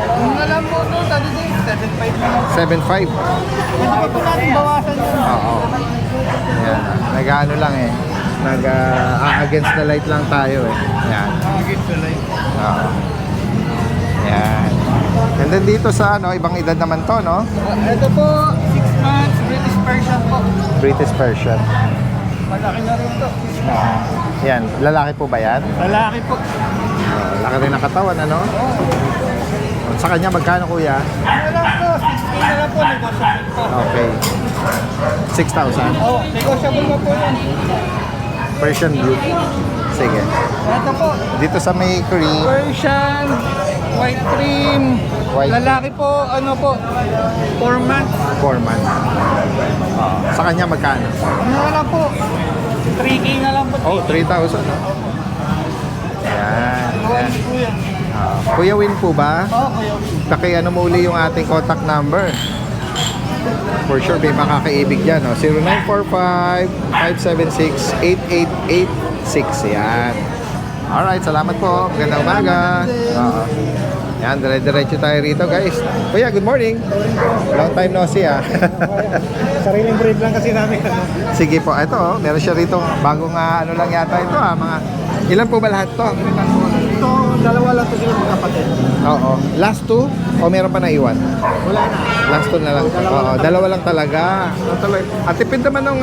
Kung alam mo no, dati din, 7.5 na lang. 7.5. Hindi po natin bawasan yun. Oo. Yan. Nag-ano lang eh. Against the light lang tayo eh. Yan. Against the light. Oo. Yan. And then dito sa ibang edad naman to, no? Ito po, 6 months, British Persian po. British Persian. Malaki na rin to. Yan. Lalaki po ba yan? Lalaki po. Laki rin ng katawan, ano? Sa kanya, magkano, Kuya? Ano lang po, 6K na lang po, negotiable po. Okay. 6,000. Oo, negotiable na po yan. Persian blue. Sige. Ito po, Dito sa may cream. Persian, white cream. White. Lalaki po, 4 months. 4 months. Sa kanya, magkano? Ano na lang po, 3K na lang po. Oh, 3,000. No? Yan. Yan. Po yan. Kuya Win po ba? Oo, kuya. Pakiano mo uli yung ating contact number. For sure, may makakaibig dyan. No? 0945-576-8886. Yan. Alright, salamat po. Magandang umaga. Yan, dire-diretso tayo rito, guys. Kuya, good morning. Long time no see, Sariling breed lang kasi namin. Sige po, ito, meron siya rito. Bagong lang yata ito, mga... Ilan po ba lahat to? Ito, dalawa lang to sila magkapatid. Oo. Last two? O meron pa na iwan? Wala na. Last two na lang. Oo, dalawa lang talaga. At tipid naman ng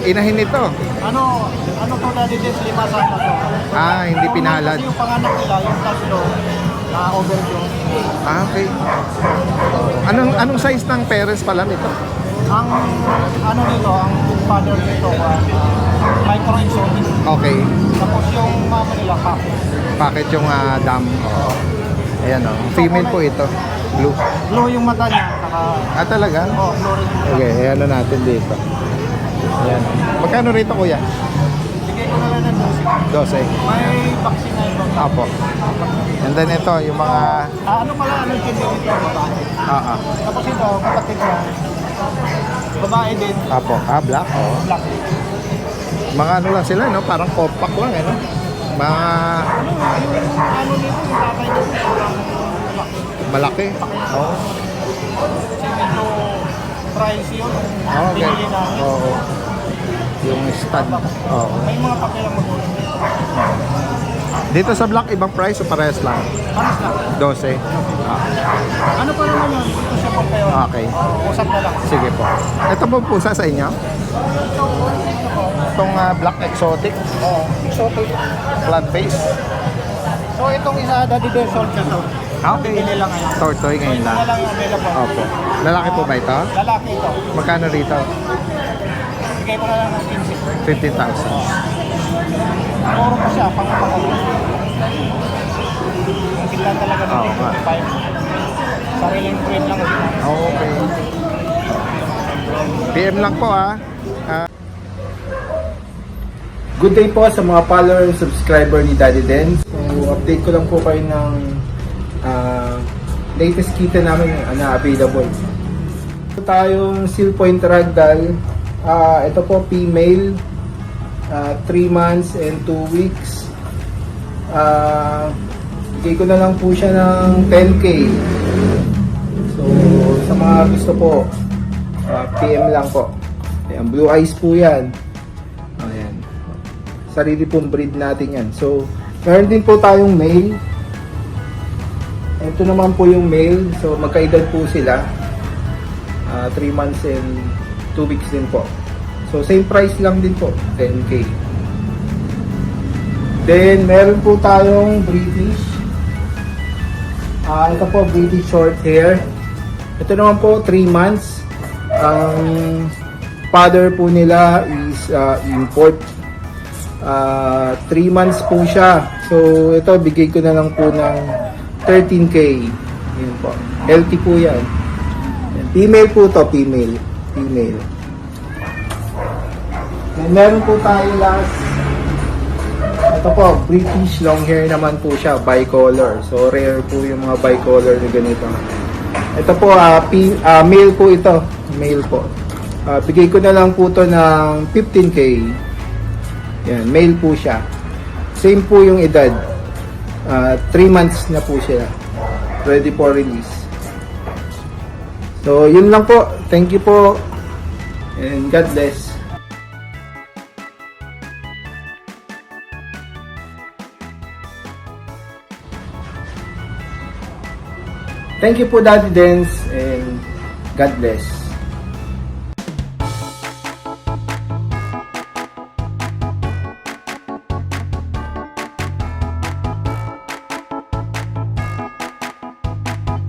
inahin nito. Ano to dati din, 5 sana to. Hindi pinalad. Kasi yung panganak nila, yung tatlo, na overdose. Okay. Anong size ng parents pala nito? Ang nito, ang father nito, micro exotic. Okay. Tapos yung mama nila, packet. Packet yung dam. Oo. Ayan o. Female po ito. Blue. Blue yung mata niya, saka... Talaga? blue rin yung Okay, ayan na natin dito. Ayan. Magkano rito, Kuya? bigay ko na lang ng 12. 12. May vaccine na ito. Apo. And then ito, yung mga... Ano pala, ano yung kindi dito, babae. Tapos ito, kapatid niya, babae din, Apo. Black. Oo. black. Mga ano lang sila, no? Parang compact lang, no? Mga Yung nito, yung tatay nito, parang malaki. Oo. kasi medyo price yun. Okay. Binili namin. Oo. Yung stud. Oo. May mga pakilang magulang dito. Dito sa black, ibang price o parehas lang? Panas lang. 12. Ano pa naman yun? Ito siya pang kayo. Okay. Usap na lang. Sige po. Ito po pusa sa inyo? Itong black exotic, Oo. Exotic. flat face. So itong isa, daddy din sold ka to. Okay. Bibili lang ngayon. Tortoy ngayon Ito lang. na lang yung available. Opo. Lalaki po ba ito? Lalaki ito. Magkano rito? Bigay ko na lang ng 15. 15,000. Puro pa siya, pang-pang. Yung kita talaga Oo, ng nga. 5. Sariling breed lang kasi. Okay. PM lang po Good day po sa mga follower and subscriber ni Daddy Den. So, update ko lang po kayo ng latest kita namin na available. Ito tayong Seal Point Ragdoll. Ito po female, 3 months and 2 weeks. Bigay ko na lang po siya ng 10K. So, sa mga gusto po, PM lang po. Ayan, blue eyes po yan. Ayan. Sarili pong breed natin yan. So, meron din po tayong male. Ito naman po yung male. So, magkaedad po sila. 3 months and 2 weeks din po. So same price lang din po, 10K. Then meron po tayong British. Ito po, British short hair. Ito naman po, 3 months. Ang father po nila is import. 3 months po siya. So ito, bigay ko na lang po ng 13K. Yun po. Healthy po yan. Female po to, female. And meron po tayo last. Ito po, British long hair naman po siya, bicolor. So rare po yung mga bicolor na ganito. Ito po, male po ito. Male po. Bigay ko na lang po to ng 15K. Yan, male po siya. Same po yung edad. 3 months na po siya. Ready for release. So, yun lang po. Thank you po. And God bless. Thank you po, Daddy Dance, and God bless.